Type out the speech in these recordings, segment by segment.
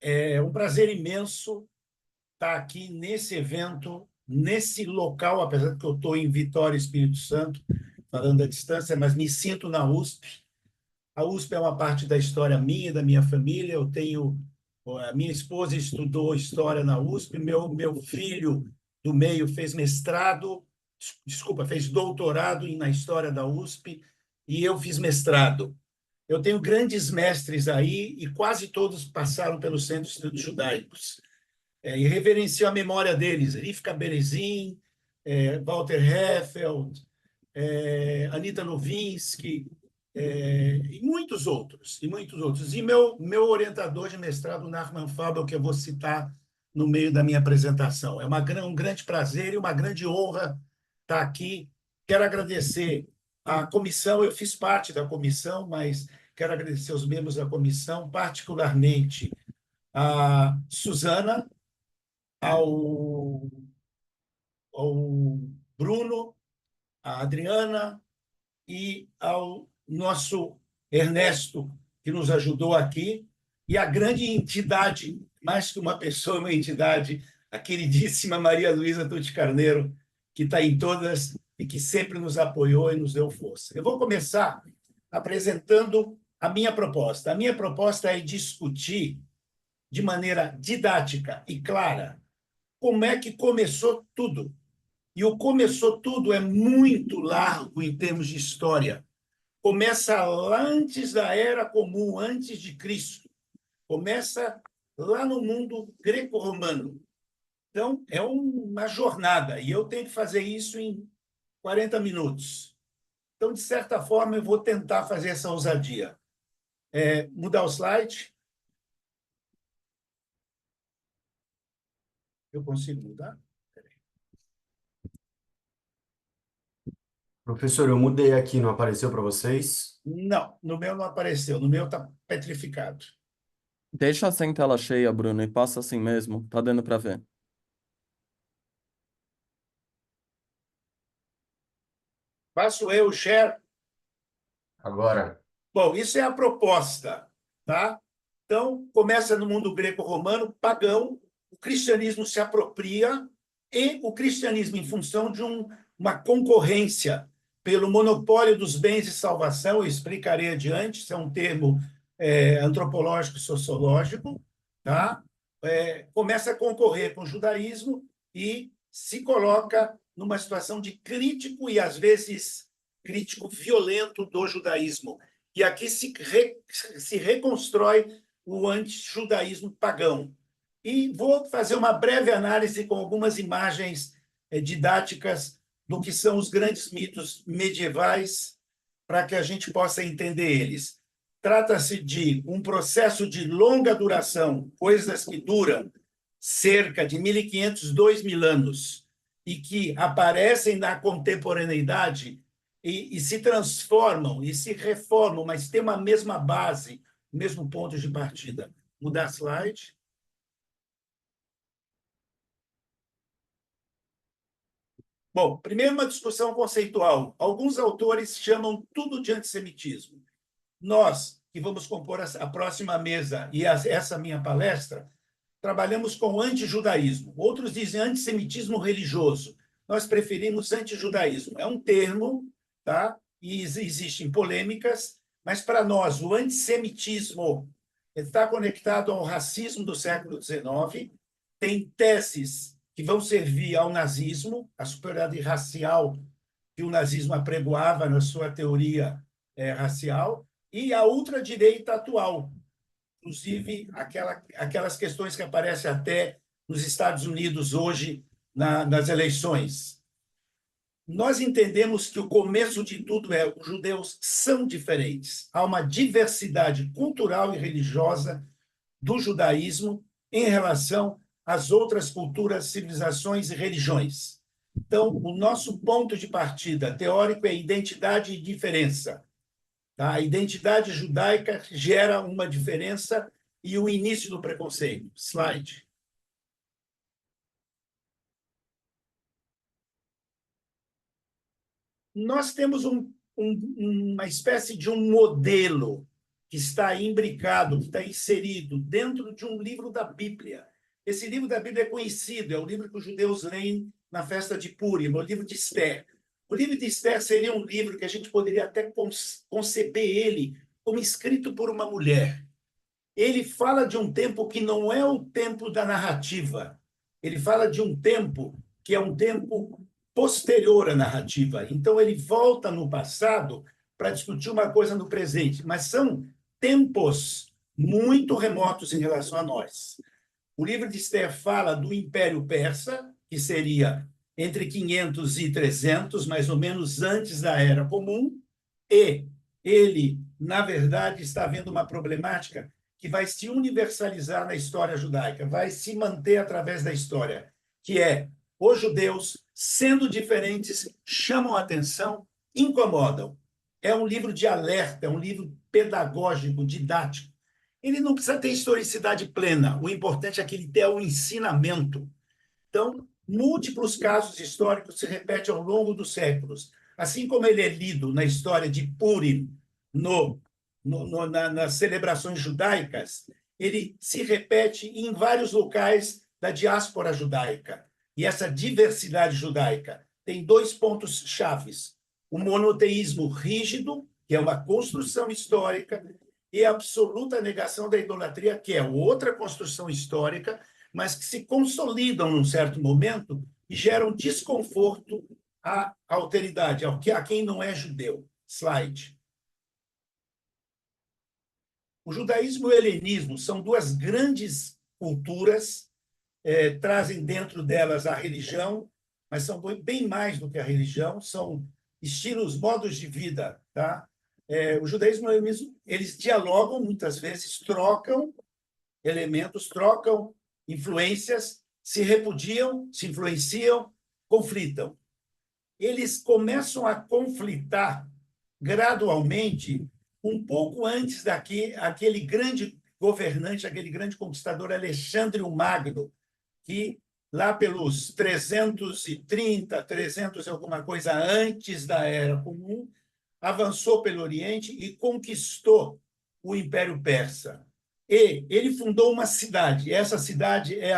É um prazer imenso estar aqui nesse evento, nesse local, apesar de que eu estou em Vitória, Espírito Santo, falando à distância, mas me sinto na USP. A USP é uma parte da história minha, da minha família. A minha esposa estudou história na USP, meu filho do meio fez mestrado, desculpa, fez doutorado na história da USP, e eu fiz mestrado. Eu tenho grandes mestres aí e quase todos passaram pelo Centro de Estudos Judaicos. E reverencio a memória deles: Rivka Berezin, Walter Heffeld, Anita Novinsky, e muitos outros, e muitos outros. E meu orientador de mestrado, Nachman Fabel, que eu vou citar no meio da minha apresentação. Um grande prazer e uma grande honra estar aqui. Quero agradecer a comissão, eu fiz parte da comissão, mas quero agradecer os membros da comissão, particularmente a Suzana, ao, ao Bruno, a Adriana e ao nosso Ernesto, que nos ajudou aqui, e a grande entidade, mais que uma pessoa, uma entidade, a queridíssima Maria Luísa Tucci Carneiro, que está em todas e que sempre nos apoiou e nos deu força. Eu vou começar apresentando a minha proposta. A minha proposta é discutir de maneira didática e clara como é que começou tudo. E o começou tudo é muito largo em termos de história. Começa lá antes da Era Comum, antes de Cristo. Começa lá no mundo greco-romano. Então, é uma jornada, e eu tenho que fazer isso em 40 minutos. Então, de certa forma, eu vou tentar fazer essa ousadia. Mudar o slide. Eu consigo mudar? Professor, eu mudei aqui, não apareceu para vocês? Não, no meu não apareceu. No meu está petrificado. Deixa sem tela cheia, Bruno, e passa assim mesmo. Tá dando pra ver. Faço eu o share. Agora, Bom, isso é a proposta, tá? Então, começa no mundo greco-romano, pagão, o cristianismo se apropria, e o cristianismo, em função de uma concorrência pelo monopólio dos bens de salvação, eu explicarei adiante, isso é um termo antropológico, sociológico, tá? Começa a concorrer com o judaísmo e se coloca numa situação de crítico e, às vezes, crítico violento do judaísmo. E aqui se reconstrói o antijudaísmo pagão. E vou fazer uma breve análise com algumas imagens didáticas do que são os grandes mitos medievais, para que a gente possa entender eles. Trata-se de um processo de longa duração, coisas que duram cerca de 1.500, 2.000 anos, e que aparecem na contemporaneidade e se transformam e se reformam, mas têm uma mesma base, o mesmo ponto de partida. Mudar slide. Bom, primeiro uma discussão conceitual. Alguns autores chamam tudo de antissemitismo. Nós, que vamos compor a próxima mesa e essa minha palestra, trabalhamos com antijudaísmo. Outros dizem antissemitismo religioso. Nós preferimos antijudaísmo. É um termo, tá? E existem polêmicas, mas para nós o antissemitismo está conectado ao racismo do século XIX, tem teses que vão servir ao nazismo, a superioridade racial que o nazismo apregoava na sua teoria racial, e a ultradireita atual, inclusive aquelas questões que aparecem até nos Estados Unidos hoje nas eleições. Nós entendemos que o começo de tudo os judeus são diferentes. Há uma diversidade cultural e religiosa do judaísmo em relação às outras culturas, civilizações e religiões. Então, o nosso ponto de partida teórico é identidade e diferença. Tá? A identidade judaica gera uma diferença e o início do preconceito. Slide. Nós temos uma espécie de um modelo que está imbricado, que está inserido dentro de um livro da Bíblia. Esse livro da Bíblia é conhecido, é o livro que os judeus leem na festa de Purim, o livro de Esther. O livro de Esther seria um livro que a gente poderia até conceber ele como escrito por uma mulher. Ele fala de um tempo que não é o tempo da narrativa. Ele fala de um tempo que é um tempo posterior à narrativa. Então, ele volta no passado para discutir uma coisa no presente, mas são tempos muito remotos em relação a nós. O livro de Esther fala do Império Persa, que seria entre 500 e 300, mais ou menos antes da Era Comum, e ele, na verdade, está vendo uma problemática que vai se universalizar na história judaica, vai se manter através da história, que é os judeus, sendo diferentes, chamam a atenção, incomodam. É um livro de alerta, é um livro pedagógico, didático. Ele não precisa ter historicidade plena, o importante é que ele tenha um ensinamento. Então, múltiplos casos históricos se repetem ao longo dos séculos. Assim como ele é lido na história de Purim, nas celebrações judaicas, ele se repete em vários locais da diáspora judaica. E essa diversidade judaica tem dois pontos chaves: o monoteísmo rígido, que é uma construção histórica, e a absoluta negação da idolatria, que é outra construção histórica, mas que se consolidam num certo momento e geram desconforto à alteridade, a quem não é judeu. Slide. O judaísmo e o helenismo são duas grandes culturas, trazem dentro delas a religião, mas são bem mais do que a religião, são estilos, modos de vida. Tá? O judaísmo e o helenismo, eles dialogam muitas vezes, trocam elementos, trocam influências, se repudiam, se influenciam, conflitam. Eles começam a conflitar gradualmente, um pouco antes aquele grande governante, aquele grande conquistador Alexandre o Magno, que lá pelos 330, 300 e alguma coisa antes da Era Comum, avançou pelo Oriente e conquistou o Império Persa. E ele fundou uma cidade. Essa cidade é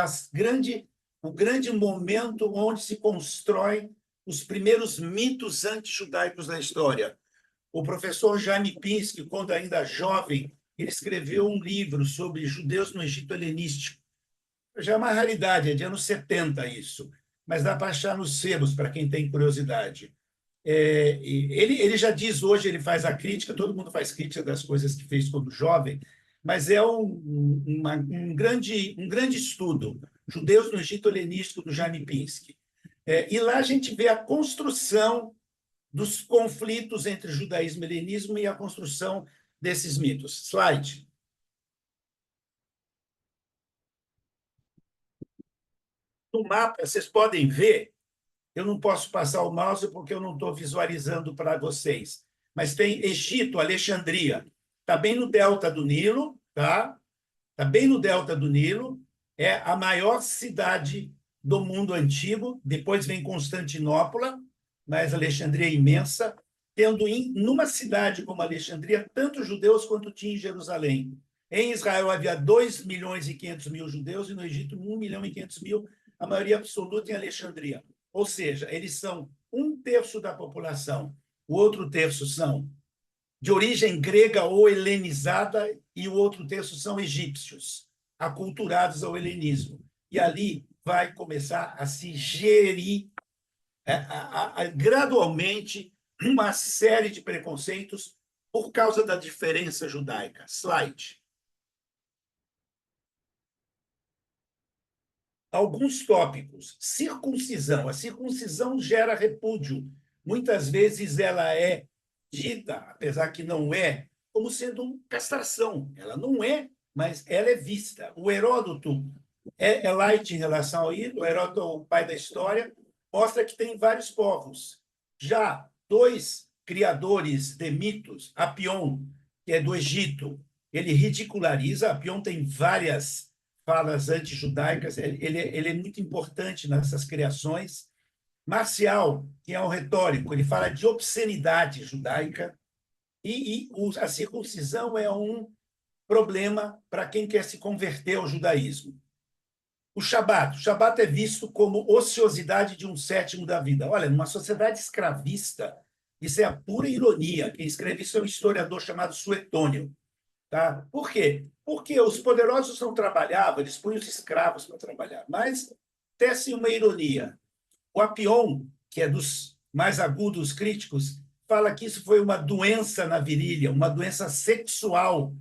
o grande momento onde se constrói os primeiros mitos anti-judaicos da história. O professor Jaime Pinsky, quando ainda jovem, ele escreveu um livro sobre judeus no Egito helenístico. Já é uma raridade, é de anos 70 isso, mas dá para achar nos sebos, para quem tem curiosidade. Ele já diz hoje, ele faz a crítica, todo mundo faz crítica das coisas que fez quando jovem, mas é um grande estudo, Judeus no Egito helenístico, do Jaime Pinsky. E lá a gente vê a construção dos conflitos entre judaísmo e helenismo e a construção desses mitos. Slide. No mapa, vocês podem ver, eu não posso passar o mouse porque eu não estou visualizando para vocês, mas tem Egito, Alexandria, está bem no delta do Nilo, tá? Está bem no delta do Nilo, é a maior cidade do mundo antigo, depois vem Constantinopla, mas Alexandria é imensa, tendo numa cidade como Alexandria tanto judeus quanto tinha em Jerusalém. Em Israel havia 2.500.000 judeus e no Egito 1.500.000, a maioria absoluta em Alexandria. Ou seja, eles são um terço da população, o outro terço são de origem grega ou helenizada e o outro terço são egípcios, aculturados ao helenismo. E ali vai começar a se gerir gradualmente uma série de preconceitos por causa da diferença judaica. Slide. Alguns tópicos. Circuncisão. A circuncisão gera repúdio. Muitas vezes ela é dita, apesar que não é, como sendo castração. Ela não é, mas ela é vista. O Heródoto é light em relação a isso. O Heródoto, o pai da história, mostra que tem vários povos. Já dois criadores de mitos, Apion, que é do Egito, ele ridiculariza. Apion tem várias falas anti-judaicas, ele é muito importante nessas criações. Marcial, que é um retórico, ele fala de obscenidade judaica. A circuncisão é um problema para quem quer se converter ao judaísmo. O Shabat é visto como ociosidade de um sétimo da vida. Olha, numa sociedade escravista, isso é a pura ironia. Quem escreve isso é um historiador chamado Suetônio. Tá? Por quê? Porque os poderosos não trabalhavam, eles punham os escravos para trabalhar. Mas tece uma ironia. O Apion, que é dos mais agudos críticos, fala que isso foi uma doença na virilha, uma doença sexual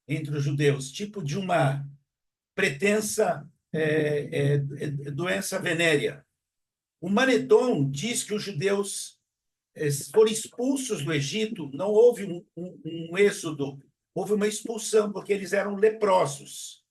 entre os judeus, tipo de uma pretensa doença venérea. O Manedon diz que os judeus foram expulsos do Egito, não houve um êxodo, houve uma expulsão, porque eles eram leprosos.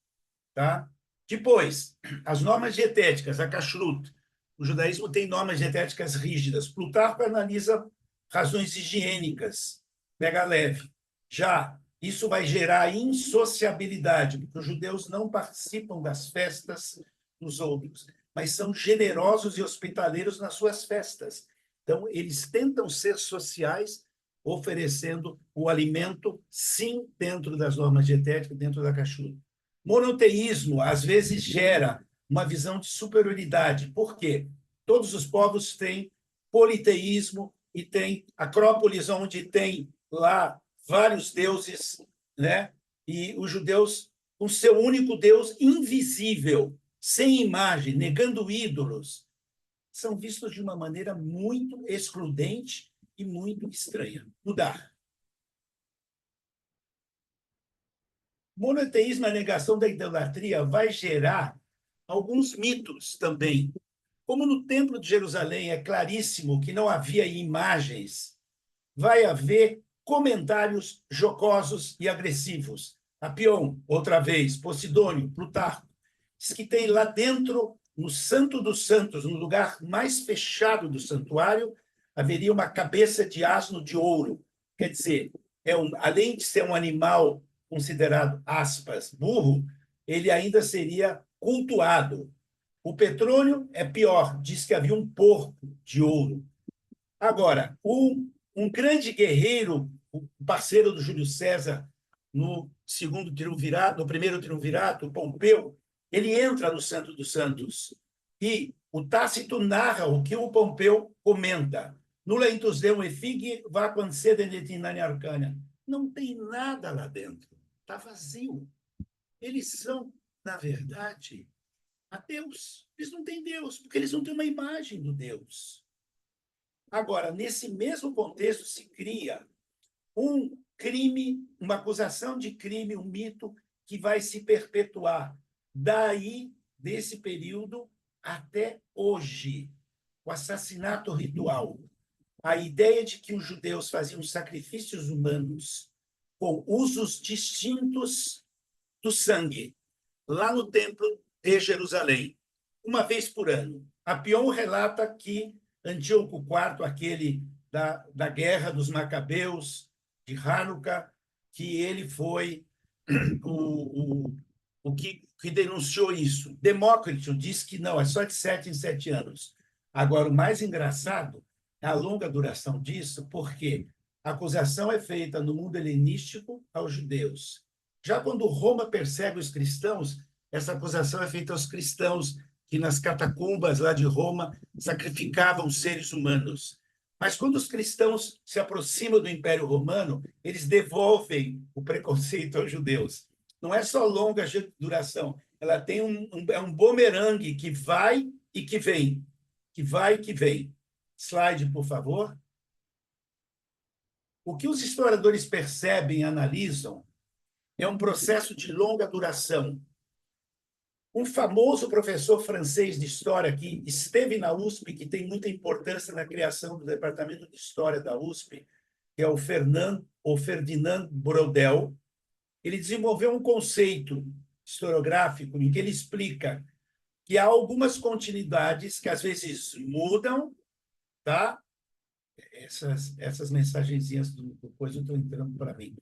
Tá? Depois, as normas dietéticas, a kashrut. O judaísmo tem normas dietéticas rígidas. Plutarco analisa razões higiênicas, pega leve. Já isso vai gerar insociabilidade, porque os judeus não participam das festas dos outros, mas são generosos e hospitaleiros nas suas festas. Então, eles tentam ser sociais, oferecendo o alimento, sim, dentro das normas dietéticas, dentro da kashrut. Monoteísmo, às vezes, gera uma visão de superioridade. Por quê? Todos os povos têm politeísmo e tem Acrópolis, onde tem lá vários deuses, né? E os judeus, com seu único Deus invisível, sem imagem, negando ídolos, são vistos de uma maneira muito excludente e muito estranha. Mudar. Monoteísmo, a negação da idolatria, vai gerar alguns mitos também. Como no Templo de Jerusalém é claríssimo que não havia imagens, vai haver comentários jocosos e agressivos. Apion, outra vez, Posidônio, Plutarco, diz que tem lá dentro, no Santo dos Santos, no lugar mais fechado do santuário, haveria uma cabeça de asno de ouro. Quer dizer, além de ser um animal considerado, aspas, burro, ele ainda seria cultuado. O Petrônio é pior, diz que havia um porco de ouro. Agora, um grande guerreiro, o parceiro do Júlio César, no primeiro triunvirato, o Pompeu, ele entra no Santo dos Santos. E o Tácito narra o que o Pompeu comenta. Nulla intus Deum effigie vaquam sedem et inania arcana. Não tem nada lá dentro. Está vazio. Eles são, na verdade, ateus. Eles não têm Deus, porque eles não têm uma imagem do Deus. Agora, nesse mesmo contexto, se cria um crime, uma acusação de crime, um mito que vai se perpetuar daí, desse período, até hoje. O assassinato ritual. A ideia de que os judeus faziam sacrifícios humanos com usos distintos do sangue, lá no Templo de Jerusalém, uma vez por ano. Apion relata que Antíoco IV, aquele da Guerra dos Macabeus, de Hanukkah, que ele foi o que denunciou isso. Demócrito diz que não, é só de 7 em 7 anos. Agora, o mais engraçado é a longa duração disso, porque a acusação é feita no mundo helenístico aos judeus. Já quando Roma persegue os cristãos, essa acusação é feita aos cristãos que nas catacumbas lá de Roma sacrificavam seres humanos. Mas quando os cristãos se aproximam do Império Romano, eles devolvem o preconceito aos judeus. Não é só longa duração, ela tem um bumerangue que vai e que vem, que vai e que vem. Slide, por favor. O que os historiadores percebem e analisam é um processo de longa duração. Um famoso professor francês de história que esteve na USP, que tem muita importância na criação do departamento de história da USP, que é o Ferdinand Braudel, ele desenvolveu um conceito historiográfico em que ele explica que há algumas continuidades que às vezes mudam, tá? Essas mensagenzinhas depois eu estou entrando para mim.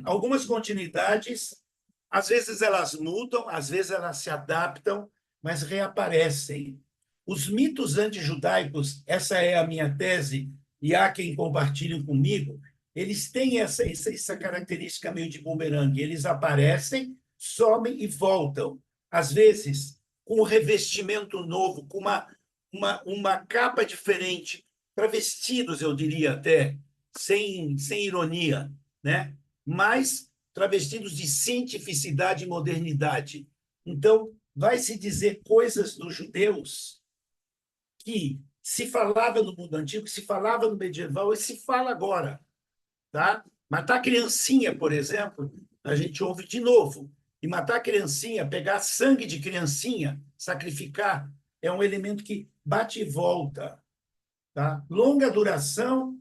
Algumas continuidades, às vezes elas mudam, às vezes elas se adaptam, mas reaparecem. Os mitos antijudaicos, essa é a minha tese, e há quem compartilhe comigo, eles têm essa característica meio de bumerangue. Eles aparecem, somem e voltam. Às vezes, com um revestimento novo, com uma capa diferente, travestidos, eu diria até, sem ironia, né? Mas travestidos de cientificidade e modernidade. Então, vai se dizer coisas dos judeus que se falava no mundo antigo, se falava no medieval e se fala agora, tá? Matar criancinha, por exemplo, a gente ouve de novo. E matar criancinha, pegar sangue de criancinha, sacrificar, é um elemento que bate e volta, tá? Longa duração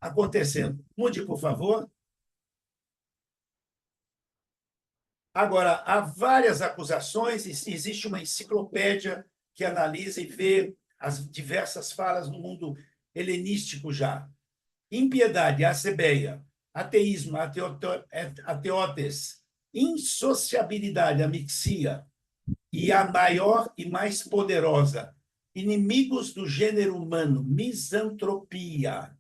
acontecendo. Mude, por favor. Agora, há várias acusações, existe uma enciclopédia que analisa e vê as diversas falas no mundo helenístico já. Impiedade, acebeia, ateísmo, ateotes, insociabilidade, amixia, e a maior e mais poderosa, inimigos do gênero humano, misantropia.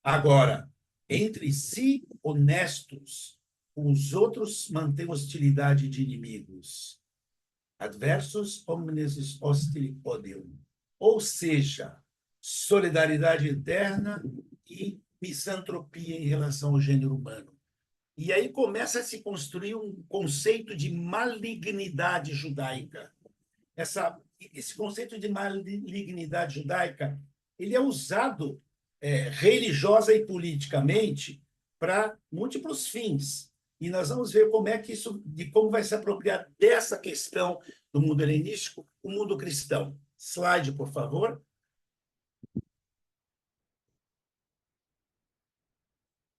Agora, entre si honestos, com os outros mantêm hostilidade de inimigos. Adversus omnes hostili odium. Ou seja, solidariedade interna e misantropia em relação ao gênero humano. E aí começa a se construir um conceito de malignidade judaica. Esse conceito de malignidade judaica ele é usado religiosa e politicamente para múltiplos fins. E nós vamos ver como vai se apropriar dessa questão do mundo helenístico, o mundo cristão. Slide, por favor.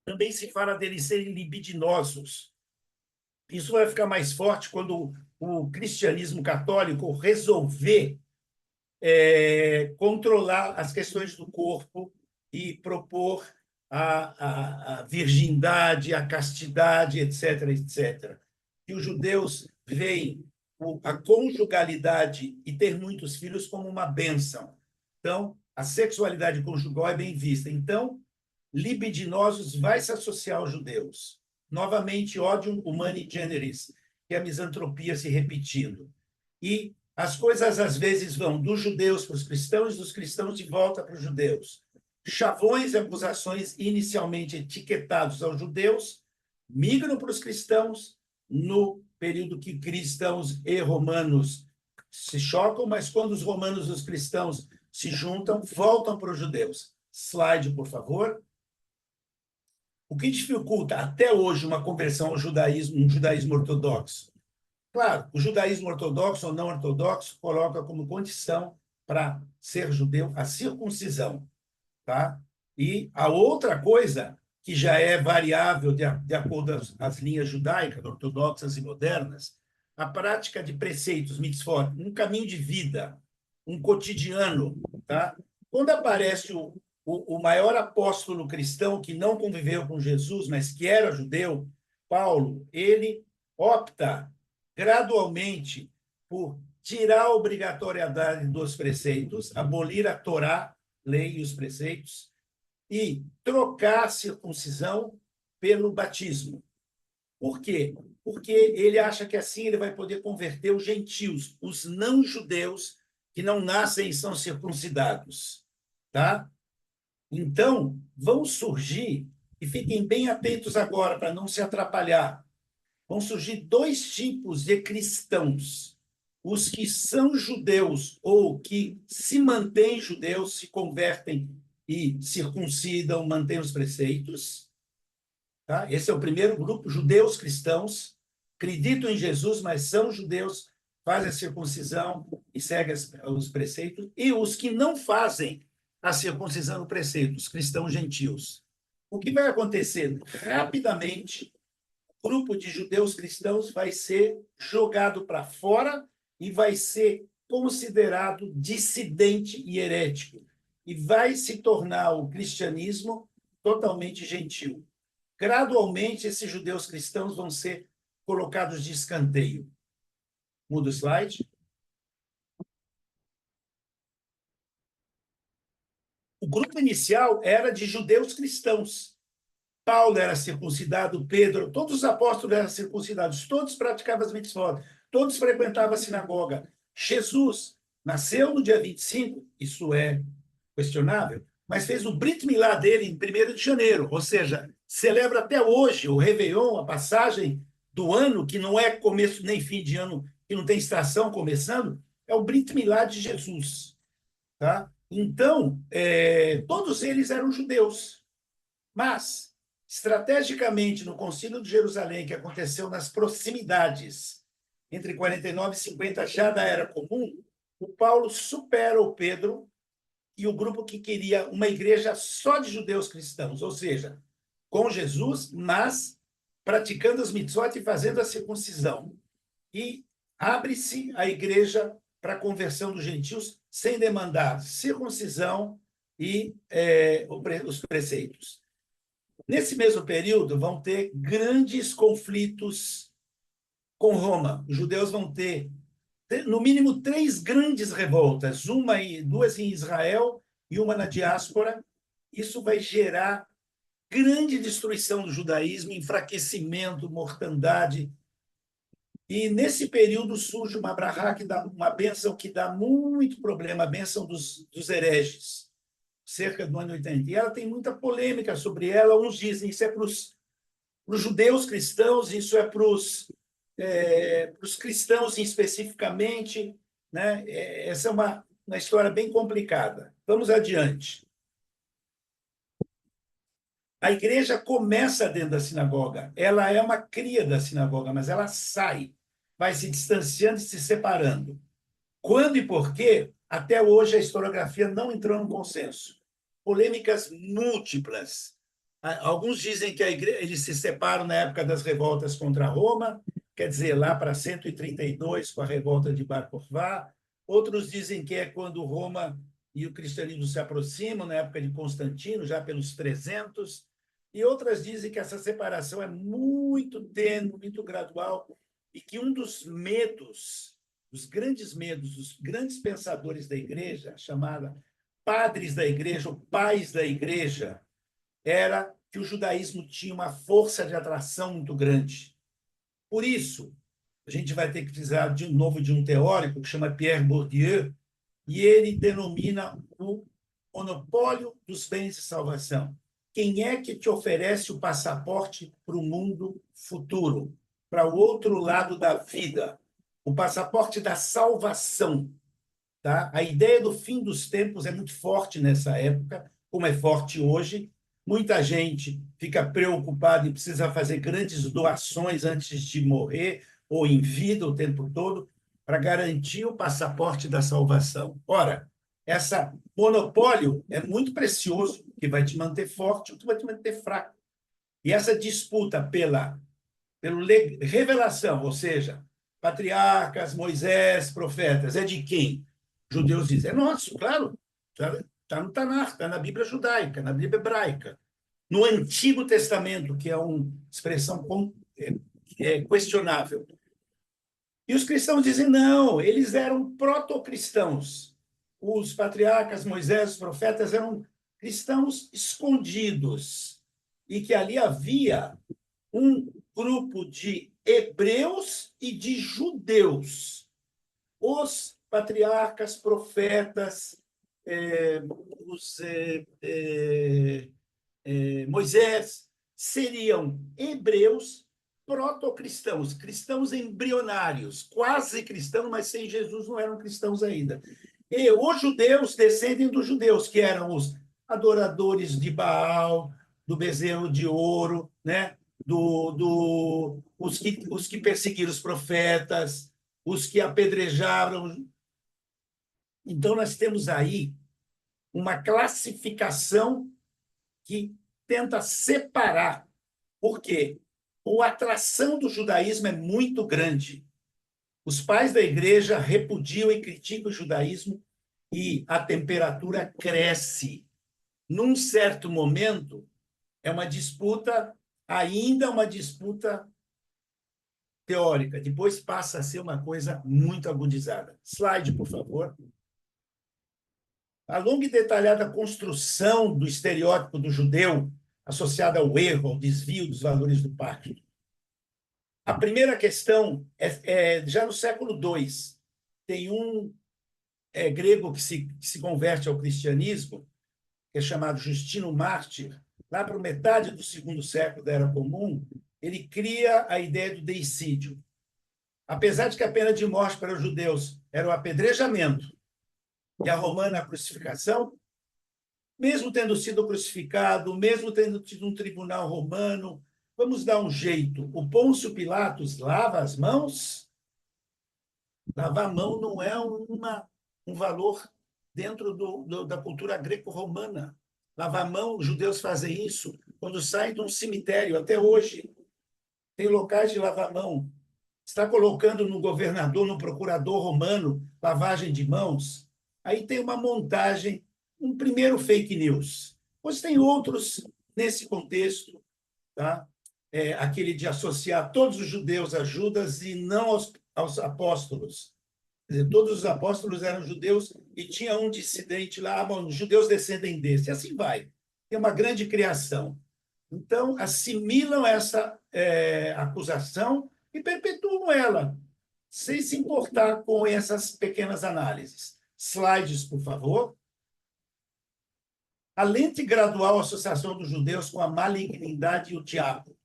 Também se fala deles serem libidinosos. Isso vai ficar mais forte quando o cristianismo católico resolver controlar as questões do corpo e propor a virgindade, a castidade, etc., etc. E os judeus veem a conjugalidade e ter muitos filhos como uma bênção. Então, a sexualidade conjugal é bem vista. Então, libidinosos vai se associar aos judeus. Novamente, odium humani generis, que é a misantropia se repetindo. E as coisas, às vezes, vão dos judeus para os cristãos, dos cristãos de volta para os judeus. Chavões e acusações inicialmente etiquetados aos judeus migram para os cristãos no período que cristãos e romanos se chocam, mas quando os romanos e os cristãos se juntam, voltam para os judeus. Slide, por favor. O que dificulta até hoje uma conversão ao judaísmo, um judaísmo ortodoxo? Claro, o judaísmo ortodoxo ou não ortodoxo coloca como condição para ser judeu a circuncisão, tá? E a outra coisa que já é variável de acordo com as linhas judaicas, ortodoxas e modernas, a prática de preceitos, mitzvot, um caminho de vida, um cotidiano, tá? Quando aparece o maior apóstolo cristão que não conviveu com Jesus, mas que era judeu, Paulo, ele opta gradualmente por tirar a obrigatoriedade dos preceitos, abolir a Torá, lei e os preceitos, e trocar a circuncisão pelo batismo. Por quê? Porque ele acha que assim ele vai poder converter os gentios, os não-judeus que não nascem e são circuncidados. Tá? Então, vão surgir, e fiquem bem atentos agora para não se atrapalhar, vão surgir dois tipos de cristãos. Os que são judeus ou que se mantêm judeus, se convertem e circuncidam, mantêm os preceitos. Tá? Esse é o primeiro grupo, judeus cristãos, acreditam em Jesus, mas são judeus, fazem a circuncisão e seguem os preceitos. E os que não fazem a circuncisão e o preceito, os cristãos gentios. O que vai acontecer? Rapidamente, o grupo de judeus cristãos vai ser jogado para fora e vai ser considerado dissidente e herético. E vai se tornar o cristianismo totalmente gentil. Gradualmente, esses judeus cristãos vão ser colocados de escanteio. Muda o slide. O grupo inicial era de judeus cristãos, Paulo era circuncidado, Pedro, todos os apóstolos eram circuncidados, todos praticavam as mitzvot, todos frequentavam a sinagoga. Jesus nasceu no dia 25, isso é questionável, mas fez o Brit Milá dele em 1º de janeiro, ou seja, celebra até hoje o Réveillon, a passagem do ano, que não é começo nem fim de ano, que não tem estação começando, é o Brit Milá de Jesus. Tá? Então, todos eles eram judeus, mas, estrategicamente, no Concílio de Jerusalém, que aconteceu nas proximidades, entre 49 e 50, já da Era Comum, o Paulo supera o Pedro e o grupo que queria uma igreja só de judeus cristãos, ou seja, com Jesus, mas praticando as mitzvot e fazendo a circuncisão. E abre-se a igreja para a conversão dos gentios sem demandar circuncisão e os preceitos. Nesse mesmo período, vão ter grandes conflitos com Roma. Os judeus vão ter, no mínimo, 3 grandes revoltas, duas em Israel e uma na diáspora. Isso vai gerar grande destruição do judaísmo, enfraquecimento, mortandade. E, nesse período, surge uma brahá, uma bênção que dá muito problema, a bênção dos hereges, cerca do ano 80. E ela tem muita polêmica sobre ela. Uns dizem que isso é para os judeus cristãos, isso é para os cristãos especificamente. Né? Essa é uma história bem complicada. Vamos adiante. A igreja começa dentro da sinagoga. Ela é uma cria da sinagoga, mas ela sai, vai se distanciando e se separando. Quando e por quê? Até hoje a historiografia não entrou no consenso. Polêmicas múltiplas. Alguns dizem que eles se separam na época das revoltas contra Roma, quer dizer, lá para 132, com a revolta de Bar Kokhba. Outros dizem que é quando Roma e o cristianismo se aproximam, na época de Constantino, já pelos 300. E outras dizem que essa separação é muito tênue, muito gradual, e que um dos medos, os grandes medos, dos grandes pensadores da igreja, chamada padres da igreja ou pais da igreja, era que o judaísmo tinha uma força de atração muito grande. Por isso, a gente vai ter que precisar de novo de um teórico que chama Pierre Bourdieu, e ele denomina o monopólio dos bens de salvação. Quem é que te oferece o passaporte para o mundo futuro, para o outro lado da vida? O passaporte da salvação. Tá? A ideia do fim dos tempos é muito forte nessa época, como é forte hoje. Muita gente fica preocupada e precisa fazer grandes doações antes de morrer ou em vida o tempo todo para garantir o passaporte da salvação. Ora, esse monopólio é muito precioso, que vai te manter forte ou que vai te manter fraco. E essa disputa pela revelação, ou seja, patriarcas, Moisés, profetas, é de quem? Judeus dizem, é nosso, claro. Está no Tanakh, está na Bíblia judaica, na Bíblia hebraica. No Antigo Testamento, que é uma expressão questionável. E os cristãos dizem, não, eles eram protocristãos. Os patriarcas, Moisés, os profetas eram cristãos escondidos. E que ali havia um grupo de hebreus e de judeus. Os patriarcas, profetas, Moisés, seriam hebreus protocristãos, cristãos embrionários, quase cristãos, mas sem Jesus não eram cristãos ainda. E os judeus descendem dos judeus, que eram os adoradores de Baal, do bezerro de ouro, né? Os que perseguiram os profetas, os que apedrejaram. Então, nós temos aí uma classificação que tenta separar. Por quê? A atração do judaísmo é muito grande. Os pais da igreja repudiam e criticam o judaísmo e a temperatura cresce. Num certo momento, é uma disputa, ainda uma disputa teórica. Depois passa a ser uma coisa muito agudizada. Slide, por favor. A longa e detalhada construção do estereótipo do judeu associada ao erro, ao desvio dos valores do pacto. A primeira questão é já no século II. Tem um grego que se converte ao cristianismo, que é chamado Justino Mártir, lá para metade do segundo século da Era Comum, ele cria a ideia do deicídio. Apesar de que a pena de morte para os judeus era o apedrejamento e a romana a crucificação, mesmo tendo sido crucificado, mesmo tendo tido um tribunal romano, vamos dar um jeito. O Pôncio Pilatos lava as mãos? Lavar a mão não é um valor dentro da cultura greco-romana. Lavar a mão, os judeus fazem isso quando saem de um cemitério, até hoje. Tem locais de lavar a mão. Está colocando no governador, no procurador romano, lavagem de mãos. Aí tem uma montagem, um primeiro fake news. Pois tem outros nesse contexto, tá? Aquele de associar todos os judeus a Judas e não aos apóstolos. Quer dizer, todos os apóstolos eram judeus e tinha um dissidente lá, bom, os judeus descendem desse. E assim vai. Tem uma grande criação. Então, assimilam essa acusação e perpetuam ela, sem se importar com essas pequenas análises. Slides, por favor. A lenta e gradual associação dos judeus com a malignidade e o diabo.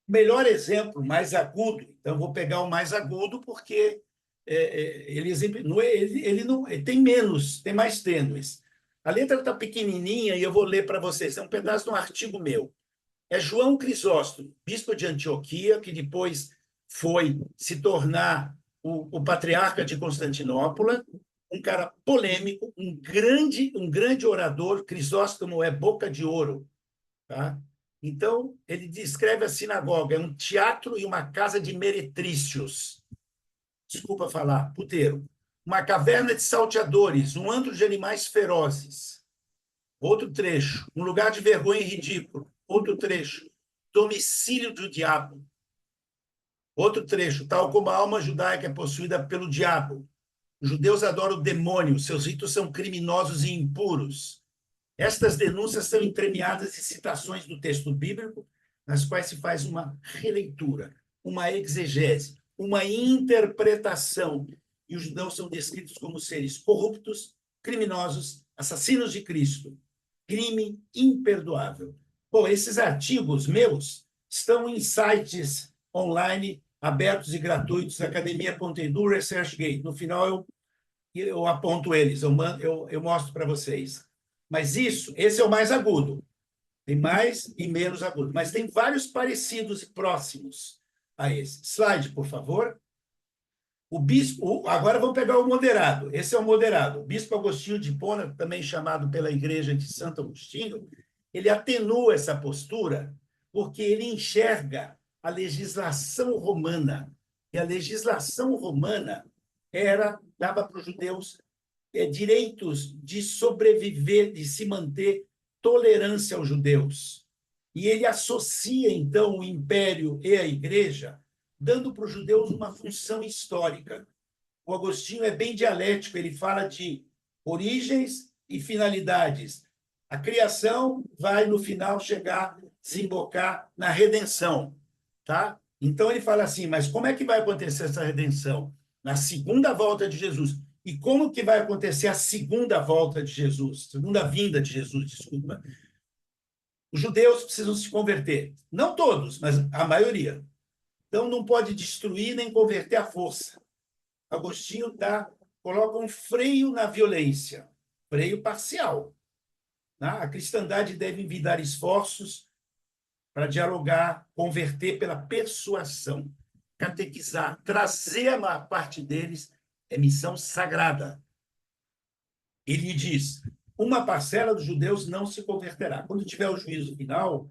Melhor exemplo, mais agudo. Então, vou pegar o mais agudo, porque ele não tem menos, tem mais tênues. A letra está pequenininha e eu vou ler para vocês. É um pedaço de um artigo meu. É João Crisóstomo, bispo de Antioquia, que depois foi se tornar o patriarca de Constantinopla, um cara polêmico, um grande orador. Crisóstomo é boca de ouro, tá? Então, ele descreve a sinagoga, é um teatro e uma casa de meretrícios. Desculpa falar, puteiro. Uma caverna de salteadores, um antro de animais ferozes. Outro trecho, um lugar de vergonha e ridículo. Outro trecho, domicílio do diabo. Outro trecho, tal como a alma judaica é possuída pelo diabo. Os judeus adoram o demônio, seus ritos são criminosos e impuros. Estas denúncias são entremeadas em citações do texto bíblico, nas quais se faz uma releitura, uma exegese, uma interpretação. E os judeus são descritos como seres corruptos, criminosos, assassinos de Cristo. Crime imperdoável. Bom, esses artigos meus estão em sites online abertos e gratuitos, academia.edu, ResearchGate. No final, eu aponto eles, eu mostro para vocês. Mas esse é o mais agudo. Tem mais e menos agudo. Mas tem vários parecidos e próximos a esse. Slide, por favor. O bispo, agora vamos pegar o moderado. Esse é o moderado. O bispo Agostinho de Hipona, também chamado pela Igreja de Santo Agostinho, ele atenua essa postura porque ele enxerga a legislação romana. E a legislação romana dava para os judeus direitos de sobreviver, de se manter, tolerância aos judeus. E ele associa, então, o império e a igreja, dando para os judeus uma função histórica. O Agostinho é bem dialético, ele fala de origens e finalidades. A criação vai, no final, desembocar na redenção. Tá? Então, ele fala assim, mas como é que vai acontecer essa redenção? Na segunda volta de Jesus. E como que vai acontecer a segunda volta de Jesus? Segunda vinda de Jesus, desculpa. Os judeus precisam se converter. Não todos, mas a maioria. Então, não pode destruir nem converter à força. Agostinho coloca um freio na violência, freio parcial. A cristandade deve envidar esforços para dialogar, converter pela persuasão, catequizar, trazer a maior parte deles é missão sagrada. Ele diz, uma parcela dos judeus não se converterá. Quando tiver o juízo final,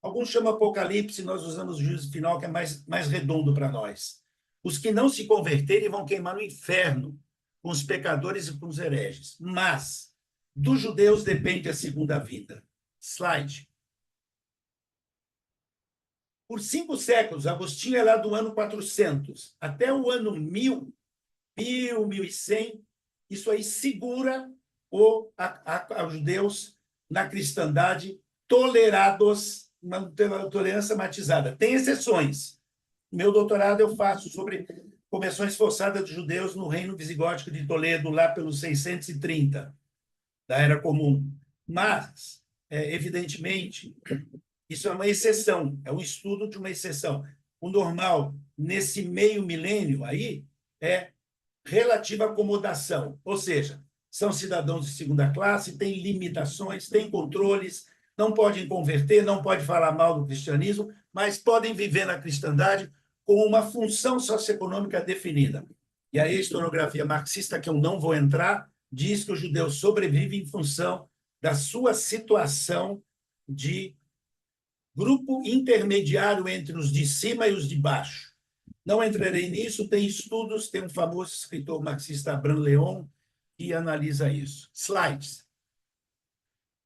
alguns chamam Apocalipse, nós usamos o juízo final, que é mais redondo para nós. Os que não se converterem vão queimar no inferno, com os pecadores e com os hereges. Mas dos judeus depende a segunda vida. Slide. Por 5 séculos, Agostinho é lá do ano 400, até o ano 1000, 1100, isso aí segura os judeus na cristandade, tolerados uma tolerância matizada. Tem exceções. Meu doutorado eu faço sobre conversões forçadas de judeus no Reino Visigótico de Toledo, lá pelos 630 da Era Comum. Mas, evidentemente, isso é uma exceção, é um estudo de uma exceção. O normal, nesse meio milênio aí, é relativa acomodação, ou seja, são cidadãos de segunda classe, têm limitações, têm controles, não podem converter, não podem falar mal do cristianismo, mas podem viver na cristandade com uma função socioeconômica definida. E aí a historiografia marxista, que eu não vou entrar, diz que o judeu sobrevive em função da sua situação de grupo intermediário entre os de cima e os de baixo. Não entrarei nisso, tem estudos, tem um famoso escritor marxista, Abraham Leon, que analisa isso. Slides.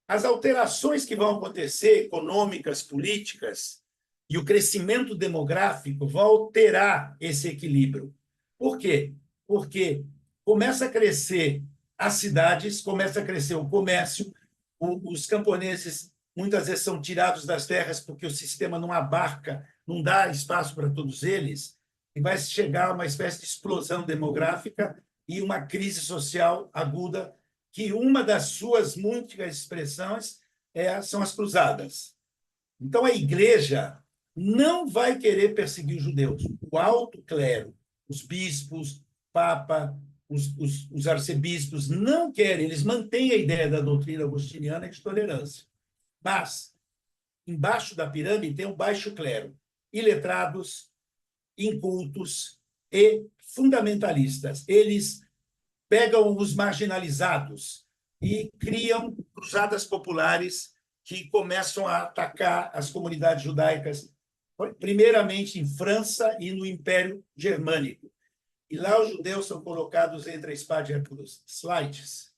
As alterações que vão acontecer, econômicas, políticas, e o crescimento demográfico vão alterar esse equilíbrio. Por quê? Porque começa a crescer as cidades, começa a crescer o comércio, os camponeses muitas vezes são tirados das terras porque o sistema não abarca, não dá espaço para todos eles, e vai chegar a uma espécie de explosão demográfica e uma crise social aguda, que uma das suas múltiplas expressões são as cruzadas. Então, a igreja não vai querer perseguir os judeus. O alto clero, os bispos, papa, os arcebispos não querem, eles mantêm a ideia da doutrina agostiniana de tolerância. Mas, embaixo da pirâmide tem o baixo clero, iletrados, incultos e fundamentalistas. Eles pegam os marginalizados e criam cruzadas populares que começam a atacar as comunidades judaicas, primeiramente em França e no Império Germânico. E lá os judeus são colocados entre a espada e a cruz. Slides.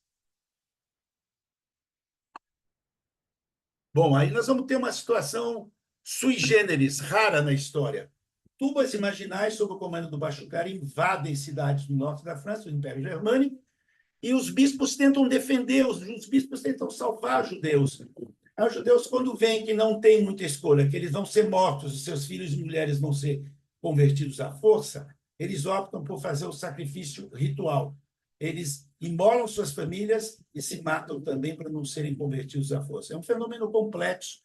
Bom, aí nós vamos ter uma situação sui generis, rara na história. Tubas imaginais, sob o comando do Baixo Clero, invadem cidades do norte da França, do Império Germânico, e os bispos tentam defender, os bispos tentam salvar os judeus. Os judeus, quando veem que não tem muita escolha, que eles vão ser mortos, os seus filhos e mulheres vão ser convertidos à força, eles optam por fazer o sacrifício ritual. Eles imolam suas famílias e se matam também para não serem convertidos à força. É um fenômeno complexo,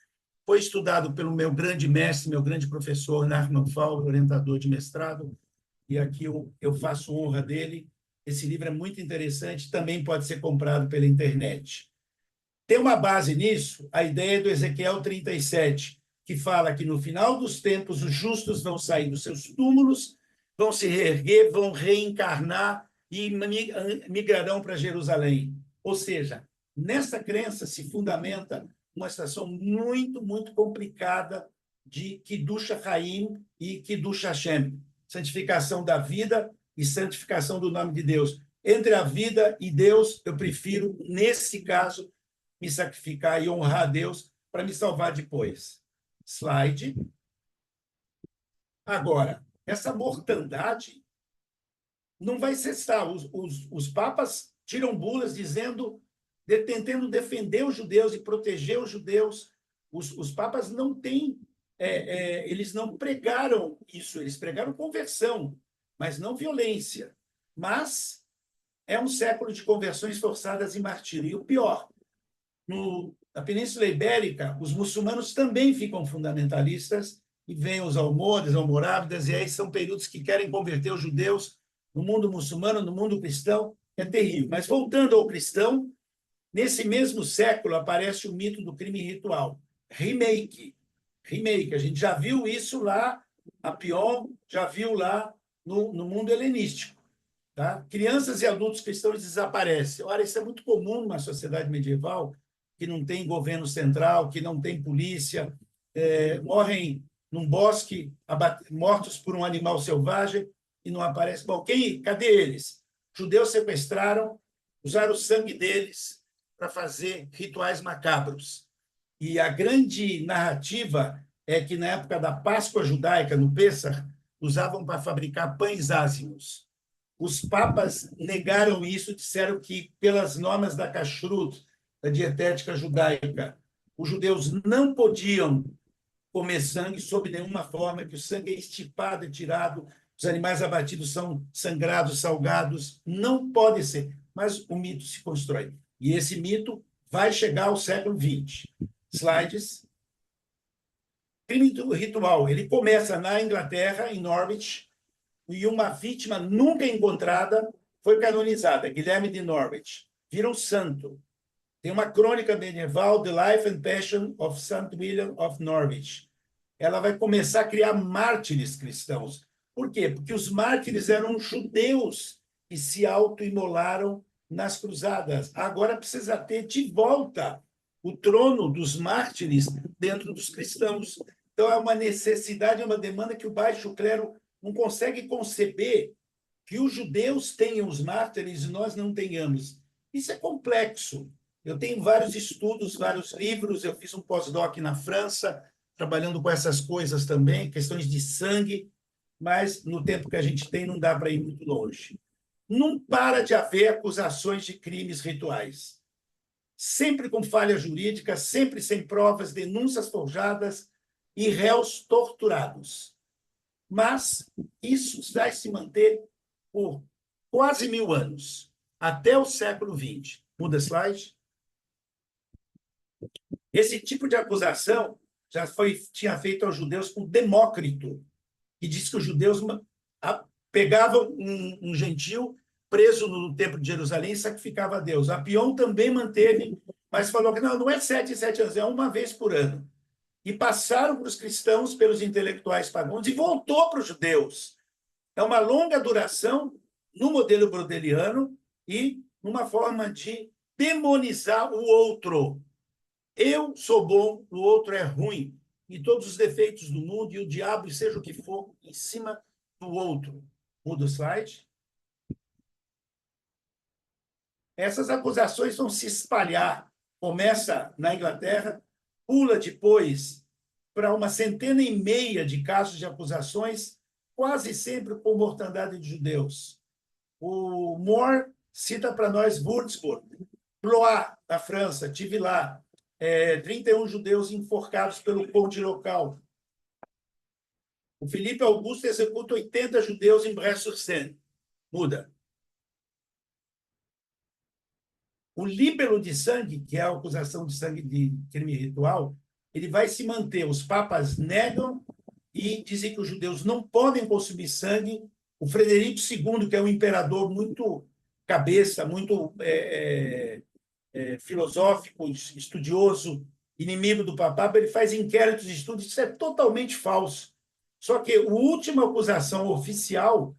foi estudado pelo meu grande mestre, meu grande professor, Nachman Fauber, orientador de mestrado, e aqui eu faço honra dele. Esse livro é muito interessante, também pode ser comprado pela internet. Tem uma base nisso, a ideia do Ezequiel 37, que fala que no final dos tempos os justos vão sair dos seus túmulos, vão se reerguer, vão reencarnar e migrarão para Jerusalém. Ou seja, nessa crença se fundamenta uma situação muito, muito complicada de Kiddush Haim e Kiddush Hashem, santificação da vida e santificação do nome de Deus. Entre a vida e Deus, eu prefiro, nesse caso, me sacrificar e honrar a Deus para me salvar depois. Slide. Agora, essa mortandade não vai cessar. Os papas tiram bulas dizendo, tentando defender os judeus e proteger os judeus. Os papas não têm, eles não pregaram isso, eles pregaram conversão, mas não violência. Mas é um século de conversões forçadas e martírio. E o pior, na Península Ibérica, os muçulmanos também ficam fundamentalistas e vêm os almohades, almorávidas, e aí são períodos que querem converter os judeus no mundo muçulmano, no mundo cristão. É terrível. Mas voltando ao cristão, nesse mesmo século aparece o mito do crime ritual. Remake. A gente já viu isso lá, a Pion já viu lá no mundo helenístico. Tá? Crianças e adultos cristãos desaparecem. Ora, isso é muito comum numa sociedade medieval, que não tem governo central, que não tem polícia, morrem num bosque, mortos por um animal selvagem, e não aparece. Bom, cadê eles? Judeus sequestraram, usaram o sangue deles para fazer rituais macabros. E a grande narrativa é que, na época da Páscoa judaica, no Pêssar, usavam para fabricar pães ázimos. Os papas negaram isso, disseram que, pelas normas da Kashrut, da dietética judaica, os judeus não podiam comer sangue sob nenhuma forma, que o sangue é estipado, é tirado, os animais abatidos são sangrados, salgados. Não pode ser. Mas o mito se constrói. E esse mito vai chegar ao século XX. Slides. Crime ritual. Ele começa na Inglaterra, em Norwich, e uma vítima nunca encontrada foi canonizada, Guilherme de Norwich. Vira um santo. Tem uma crônica medieval, The Life and Passion of St. William of Norwich. Ela vai começar a criar mártires cristãos. Por quê? Porque os mártires eram judeus que se autoimolaram nas cruzadas. Agora precisa ter de volta o trono dos mártires dentro dos cristãos. Então, é uma necessidade, é uma demanda que o baixo clero não consegue conceber, que os judeus tenham os mártires e nós não tenhamos. Isso é complexo. Eu tenho vários estudos, vários livros, eu fiz um pós-doc na França, trabalhando com essas coisas também, questões de sangue, mas no tempo que a gente tem não dá para ir muito longe. Não para de haver acusações de crimes rituais. Sempre com falha jurídica, sempre sem provas, denúncias forjadas e réus torturados. Mas isso vai se manter por quase 1000 anos, até o século XX. Muda slide. Esse tipo de acusação já tinha feito aos judeus com Demócrito, que diz que os judeus pegavam um gentil preso no templo de Jerusalém e sacrificava a Deus. Apion também manteve, mas falou que não é 7 em 7 anos, é uma vez por ano. E passaram para os cristãos, pelos intelectuais pagãos, e voltou para os judeus. É uma longa duração no modelo brodeliano e numa forma de demonizar o outro. Eu sou bom, o outro é ruim. E todos os defeitos do mundo e o diabo, e seja o que for, em cima do outro. Muda o slide. Essas acusações vão se espalhar. Começa na Inglaterra, pula depois para uma 150 de casos de acusações, quase sempre por mortandade de judeus. O Moore cita para nós Würzburg, Blois, na França, tive lá, 31 judeus enforcados pelo conde local. O Filipe Augusto executa 80 judeus em Bray-sur-Seine. Muda. O líbelo de sangue, que é a acusação de sangue de crime ritual, ele vai se manter. Os papas negam e dizem que os judeus não podem consumir sangue. O Frederico II, que é um imperador muito cabeça, muito filosófico, estudioso, inimigo do papado, ele faz inquéritos de estudos. Isso é totalmente falso. Só que a última acusação oficial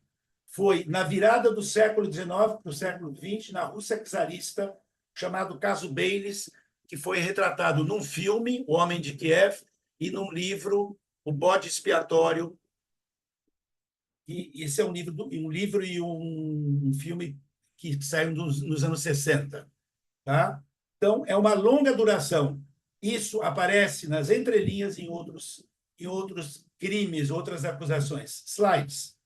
foi na virada do século XIX para o século XX, na Rússia czarista, chamado Caso Beilis, que foi retratado num filme, O Homem de Kiev, e num livro, O Bode Expiatório. E esse é um livro e um filme que saiu nos anos 60. Tá? Então, é uma longa duração. Isso aparece nas entrelinhas em outros crimes, outras acusações. Slides.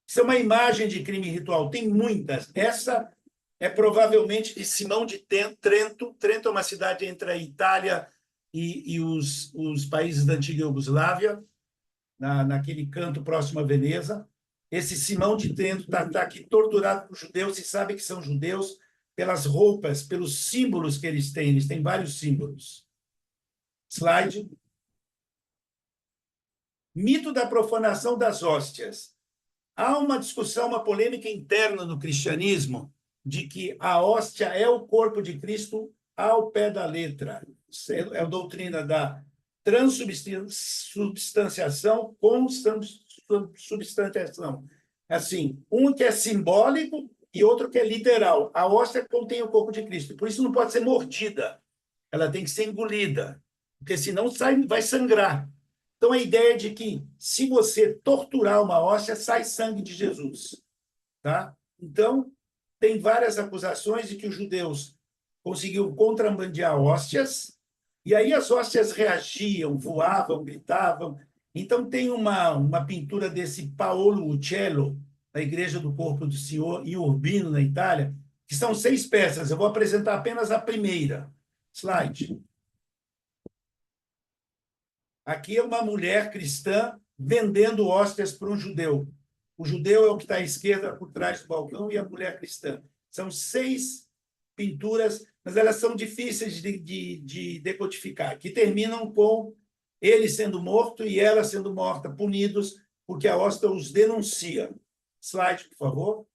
Isso é uma imagem de crime ritual. Tem muitas. Essa é provavelmente de Simão de Trento. Trento é uma cidade entre a Itália e os países da antiga Iugoslávia, naquele canto próximo a Veneza. Esse Simão de Trento está aqui torturado por judeus, se sabe que são judeus pelas roupas, pelos símbolos que eles têm vários símbolos. Slide. Mito da profanação das hóstias. Há uma discussão, uma polêmica interna no cristianismo de que a hóstia é o corpo de Cristo ao pé da letra. É a doutrina da transubstanciação com substanciação. Assim, um que é simbólico e outro que é literal. A hóstia contém o corpo de Cristo, por isso não pode ser mordida. Ela tem que ser engolida, porque senão vai sangrar. Então, a ideia é de que, se você torturar uma hóstia, sai sangue de Jesus. Tá? Então, tem várias acusações de que os judeus conseguiam contrabandear hóstias, e aí as hóstias reagiam, voavam, gritavam. Então, tem uma pintura desse Paolo Uccello, na Igreja do Corpo do Senhor, em Urbino, na Itália, que são 6 peças. Eu vou apresentar apenas a primeira. Slide. Aqui é uma mulher cristã vendendo hóstias para um judeu. O judeu é o que está à esquerda, por trás do balcão, e a mulher cristã. São 6 pinturas, mas elas são difíceis de decodificar, que terminam com ele sendo morto e ela sendo morta, punidos, porque a hóstia os denuncia. Slide, por favor.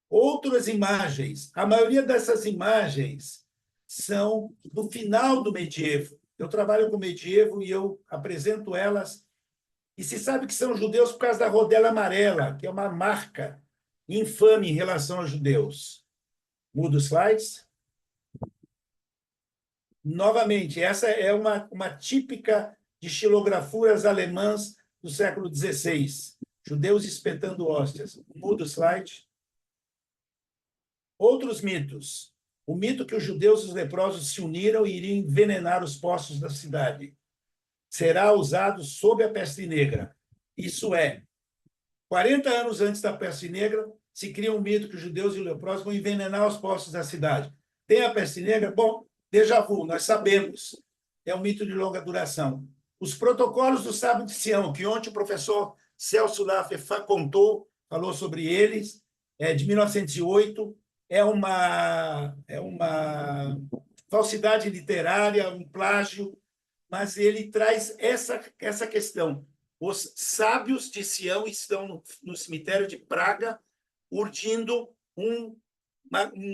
Outras imagens. A maioria dessas imagens são do final do medievo. Eu trabalho com medievo e eu apresento elas. E se sabe que são judeus por causa da rodela amarela, que é uma marca infame em relação aos judeus. Muda os slides. Novamente, essa é uma típica de xilografuras alemãs do século XVI. Judeus espetando hóstias. Muda o slide. Outros mitos. O mito que os judeus e os leprosos se uniram e iriam envenenar os poços da cidade. Será usado sob a peste negra. Isso é, 40 anos antes da peste negra, se cria um mito que os judeus e os leprosos vão envenenar os poços da cidade. Tem a peste negra? Bom, déjà vu, nós sabemos. É um mito de longa duração. Os protocolos do Sábio de Sião, que ontem o professor Celso Laffer falou sobre eles, de 1908, é uma falsidade literária, um plágio, mas ele traz essa questão. Os sábios de Sião estão no cemitério de Praga, urdindo um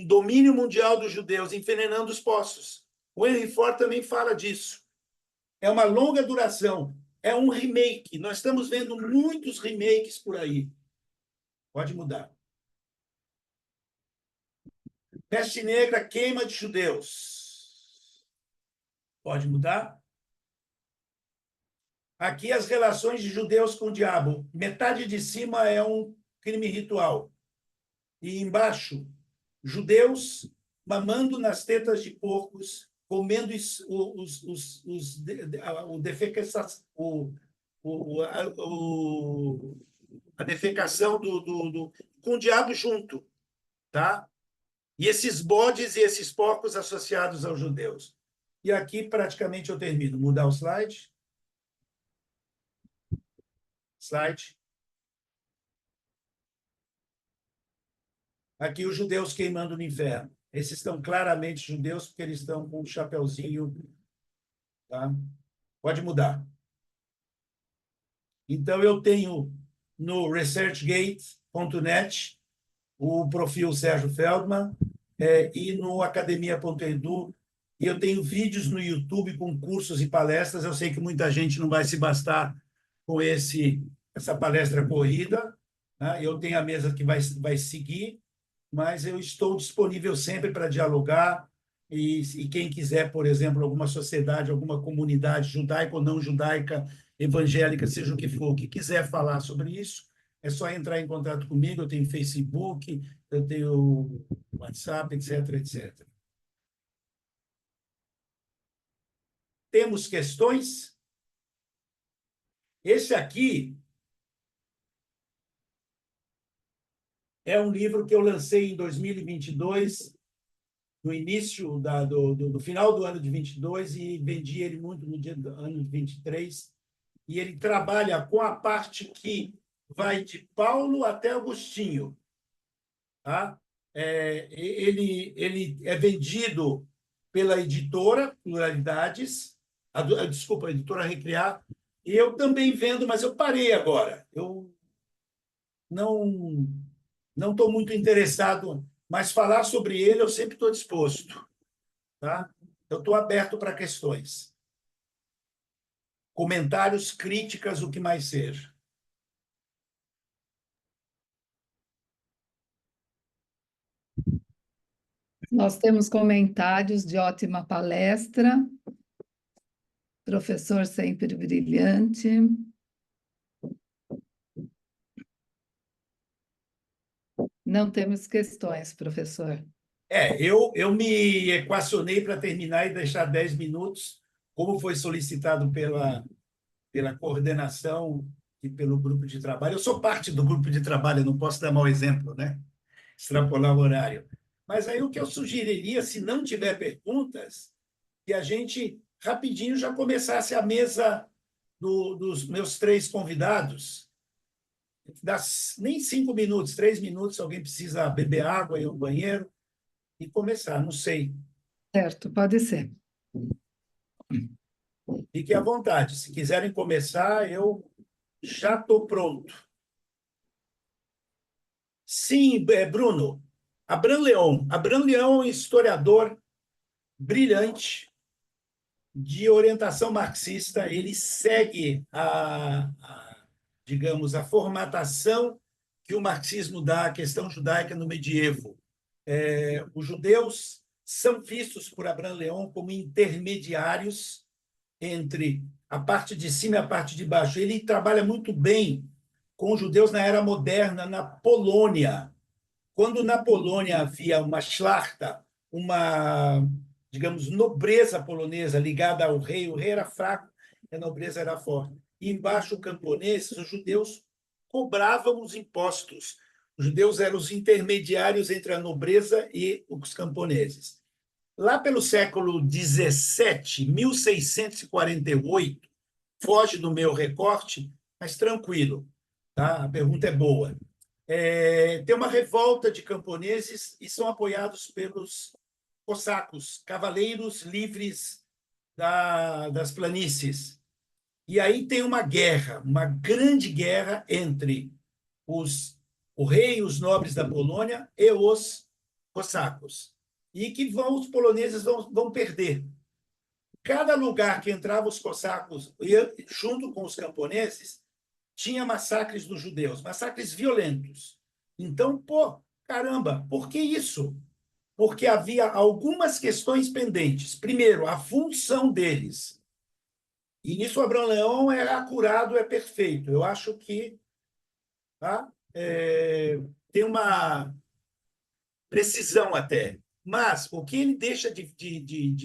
domínio mundial dos judeus, envenenando os poços. O Henry Ford também fala disso. É uma longa duração, é um remake. Nós estamos vendo muitos remakes por aí. Pode mudar. Peste negra, queima de judeus. Pode mudar? Aqui as relações de judeus com o diabo. Metade de cima é um crime ritual. E embaixo, judeus mamando nas tetas de porcos, comendo a defecação com o diabo junto, tá? E esses bodes e esses porcos associados aos judeus. E aqui praticamente eu termino. Mudar o slide. Slide. Aqui os judeus queimando no inferno. Esses estão claramente judeus porque eles estão com um chapeuzinho. Tá? Pode mudar. Então, eu tenho no researchgate.net o perfil Sérgio Feldman e no academia.edu. E eu tenho vídeos no YouTube com cursos e palestras. Eu sei que muita gente não vai se bastar com essa palestra corrida. Né? Eu tenho a mesa que vai seguir, mas eu estou disponível sempre para dialogar. E quem quiser, por exemplo, alguma sociedade, alguma comunidade judaica ou não judaica, evangélica, seja o que for, que quiser falar sobre isso, é só entrar em contato comigo. Eu tenho Facebook, eu tenho WhatsApp, etc, etc. Temos questões? Esse aqui é um livro que eu lancei em 2022, no início do final do ano de 22, e vendi ele muito no dia do ano de 23. E ele trabalha com a parte que vai de Paulo até Agostinho. Tá? Ele é vendido pela editora Pluralidades, desculpa, a editora Recriar, e eu também vendo, mas eu parei agora. Eu não estou muito interessado, mas falar sobre ele eu sempre estou disposto. Tá? Eu estou aberto para questões. Comentários, críticas, o que mais seja. Nós temos comentários de ótima palestra, professor sempre brilhante. Não temos questões, professor. Eu me equacionei para terminar e deixar 10 minutos, como foi solicitado pela coordenação e pelo grupo de trabalho. Eu sou parte do grupo de trabalho, eu não posso dar mau exemplo, né? Extrapolar o horário. Mas aí o que eu sugeriria, se não tiver perguntas, que a gente rapidinho já começasse a mesa dos meus 3 convidados. Nem 5 minutos, 3 minutos, alguém precisa beber água e ir ao banheiro e começar, não sei. Certo, pode ser. Fiquem à vontade. Se quiserem começar, eu já estou pronto. Sim, Bruno. Abraham Leon. Abraham Leon é um historiador brilhante, de orientação marxista. Ele segue digamos, a formatação que o marxismo dá à questão judaica no medievo. Os judeus são vistos por Abraham Leon como intermediários entre a parte de cima e a parte de baixo. Ele trabalha muito bem com os judeus na era moderna, na Polônia. Quando na Polônia havia uma Szlachta, uma, digamos, nobreza polonesa ligada ao rei, o rei era fraco e a nobreza era forte. E embaixo, camponeses, os judeus cobravam os impostos. Os judeus eram os intermediários entre a nobreza e os camponeses. Lá pelo século XVII, 1648, foge do meu recorte, mas tranquilo, tá? A pergunta é boa. Tem uma revolta de camponeses e são apoiados pelos cossacos, cavaleiros livres das planícies. E aí tem uma guerra, uma grande guerra entre o rei e os nobres da Polônia e os cossacos. E que os poloneses vão perder. Cada lugar que entrava os cossacos, junto com os camponeses, tinha massacres dos judeus, massacres violentos. Então, caramba, por que isso? Porque havia algumas questões pendentes. Primeiro, a função deles. E nisso o Abraham Leon é acurado, é perfeito. Eu acho que tem uma precisão até. Mas o que ele deixa de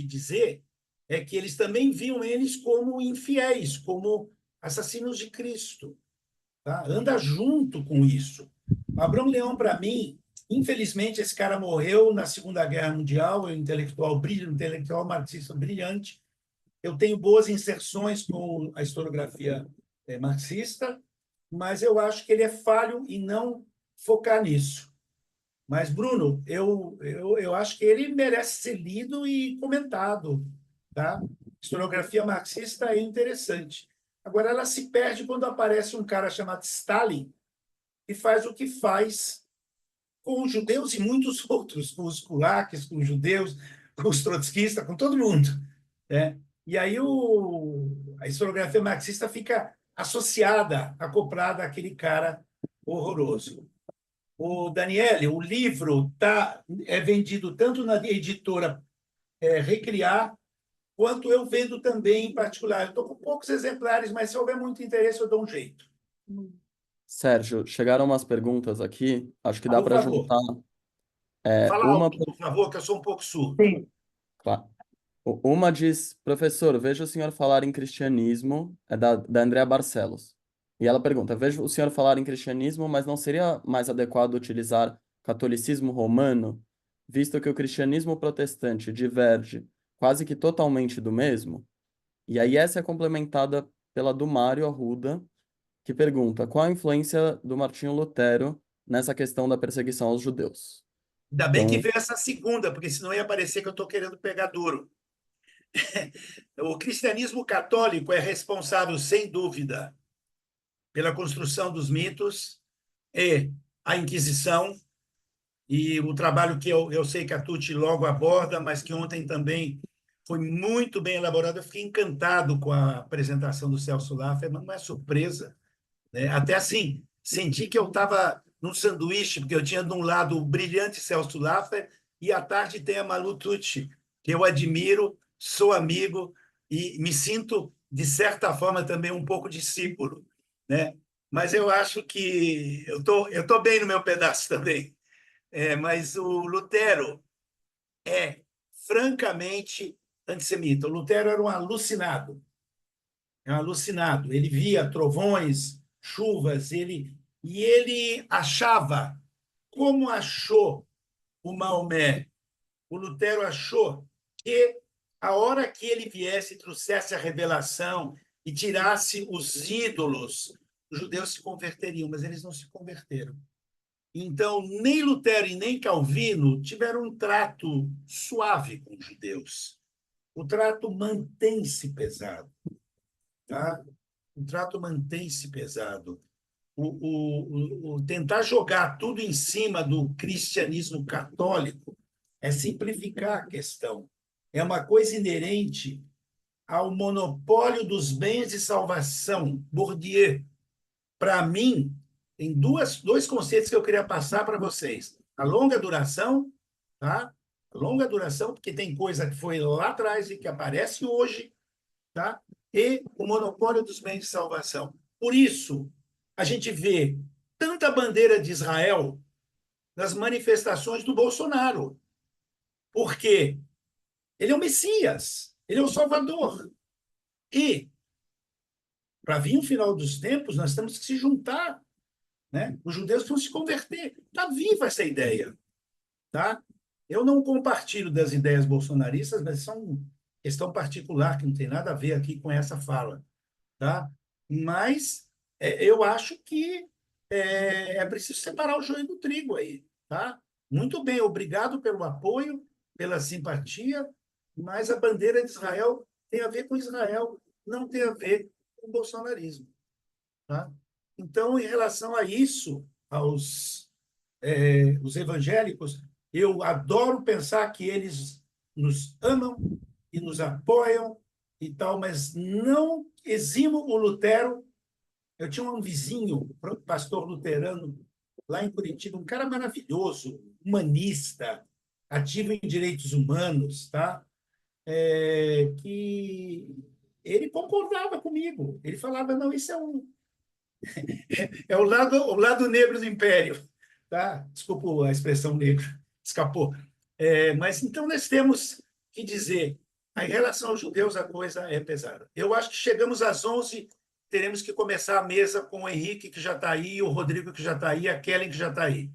dizer é que eles também viam eles como infiéis, como assassinos de Cristo. Tá? Anda junto com isso. Abraham Leon, para mim, infelizmente, esse cara morreu na Segunda Guerra Mundial, é um intelectual marxista brilhante. Eu tenho boas inserções com a historiografia marxista, mas eu acho que ele é falho em não focar nisso. Mas, Bruno, eu acho que ele merece ser lido e comentado. Tá? Historiografia marxista é interessante. Agora, ela se perde quando aparece um cara chamado Stalin e faz o que faz com os judeus e muitos outros, com os kulaks, com os judeus, com os trotskistas, com todo mundo. Né? E aí a historiografia marxista fica associada, acoplada àquele cara horroroso. O Daniele, o livro é vendido tanto na editora Recriar, quanto eu vendo também em particular. Eu estou com poucos exemplares, mas se houver muito interesse, eu dou um jeito. Sérgio, chegaram umas perguntas aqui, acho que dá Por para favor. juntar. Fala Uma, alto, por favor, que eu sou um pouco surdo. Sim. claro. Uma diz, professor, vejo o senhor falar em cristianismo, é da Andrea Barcelos. E ela pergunta, vejo o senhor falar em cristianismo, mas não seria mais adequado utilizar catolicismo romano, visto que o cristianismo protestante diverge quase que totalmente do mesmo? E aí essa é complementada pela do Mário Arruda, que pergunta, qual a influência do Martinho Lutero nessa questão da perseguição aos judeus? Ainda bem que Então, veio essa segunda, porque senão ia parecer que eu estou querendo pegar duro. O cristianismo católico é responsável, sem dúvida, pela construção dos mitos e a Inquisição, e o trabalho que eu sei que a Tucci logo aborda, mas que ontem também foi muito bem elaborado. Eu fiquei encantado com a apresentação do Celso Laffer, mas não é surpresa. Né? Até assim, senti que eu estava num sanduíche, porque eu tinha de um lado o brilhante Celso Laffer e à tarde tem a Malu Tucci, que eu admiro, sou amigo e me sinto, de certa forma, também um pouco discípulo. Né? Mas eu acho que eu tô bem no meu pedaço também. Mas o Lutero é francamente antissemita. O Lutero era um alucinado. É um alucinado. Ele via trovões, chuvas, e ele achava, como achou o Maomé, o Lutero achou que A hora que ele viesse, trouxesse a revelação e tirasse os ídolos, os judeus se converteriam, mas eles não se converteram. Então, nem Lutero e nem Calvino tiveram um trato suave com os judeus. O trato mantém-se pesado. Tá? O trato mantém-se pesado. Tentar jogar tudo em cima do cristianismo católico é simplificar a questão. É uma coisa inerente ao monopólio dos bens de salvação. Bourdieu, para mim, tem dois conceitos que eu queria passar para vocês. A longa duração, tá? A longa duração, porque tem coisa que foi lá atrás e que aparece hoje, tá? E o monopólio dos bens de salvação. Por isso, a gente vê tanta bandeira de Israel nas manifestações do Bolsonaro. Por quê? Ele é o Messias, ele é o Salvador. E, para vir o final dos tempos, nós temos que se juntar, né? Os judeus vão se converter. Está viva essa ideia. Tá? Eu não compartilho das ideias bolsonaristas, mas são questão particular, que não tem nada a ver aqui com essa fala. Tá? Mas eu acho que é preciso separar o joio do trigo aí. Tá? Muito bem, obrigado pelo apoio, pela simpatia, mas a bandeira de Israel tem a ver com Israel, não tem a ver com o bolsonarismo. Tá? Então, em relação a isso, os evangélicos, eu adoro pensar que eles nos amam e nos apoiam e tal, mas não eximo o Lutero. Eu tinha um vizinho, pastor luterano, lá em Curitiba, um cara maravilhoso, humanista, ativo em direitos humanos, tá? Que ele concordava comigo. Ele falava, não, isso é o lado negro do império. Tá? Desculpa a expressão negro, escapou. Mas então nós temos que dizer, em relação aos judeus, a coisa é pesada. Eu acho que chegamos às 11, teremos que começar a mesa com o Henrique, que já está aí, o Rodrigo, que já está aí, a Kellen, que já está aí.